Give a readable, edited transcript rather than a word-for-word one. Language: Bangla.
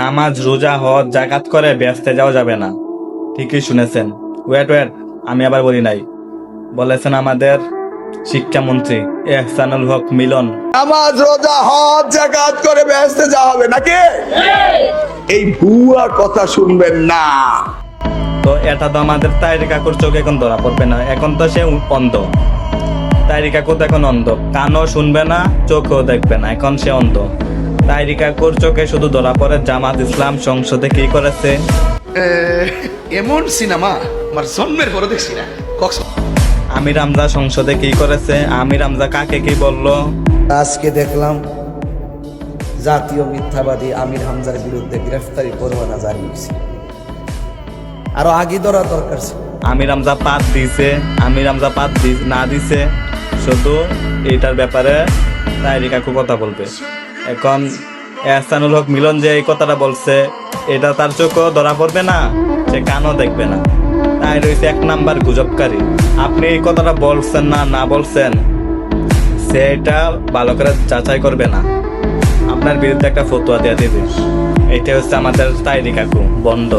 নামাজ রোজা হজ জাকাত করে ব্যস্ত যাওয়া যাবে না। ঠিকই শুনেছেন। ওয়েট ওয়েট, আমি আবার বলি নাই, বলেছেন আমাদের শিক্ষামন্ত্রী এহসানুল হক মিলন। নামাজ রোজা হজ জাকাত করে ব্যস্ত যাওয়া হবে নাকি? এই ভুয়া কথা শুনবেন না। তো এটা তো আমাদের তাইরি কাকুর চোখে এখন ধরা পড়বে না, এখন তো সে অন্ধ। তাইরি কাকু তো এখন অন্ধ, কানও শুনবে না, চোখেও দেখবে না, এখন সে অন্ধ। তাইরি কাকুর চোখে শুধু ধরা পড়ে জামাত ইসলাম সংসদে কি করেছে। এমন সিনেমা আমার জন্মের পরে দেখছি না। আমির হামজা সংসদে কি করেছে, আমির হামজা কাকে কি বললো। আজকে দেখলাম জাতীয় মিথ্যাবাদী আমির হামজার বিরুদ্ধে গ্রেফতারি পরোয়ানা জারি হয়েছে। আরো আগে ধরা দরকার ছিল। আমির হামজা পাত দিছে, আমির হামজা পাত না দিছে, শুধু এইটার ব্যাপারে তাইরি কাকু কথা বলবে। এখন এহসানুল হক মিলন যে এই কথাটা বলছে, এটা তার চোখও ধরা পড়বে না, সে কানও দেখবে না। তাই রয়েছে এক নাম্বার গুজবকারী। আপনি এই কথাটা বলছেন না না বলছেন, সে এটা ভালো করে যাচাই করবে না, আপনার বিরুদ্ধে একটা ফতোয়া দিয়ে দিবে। এটা হচ্ছে আমাদের তাইরি কাকু বন্ধ।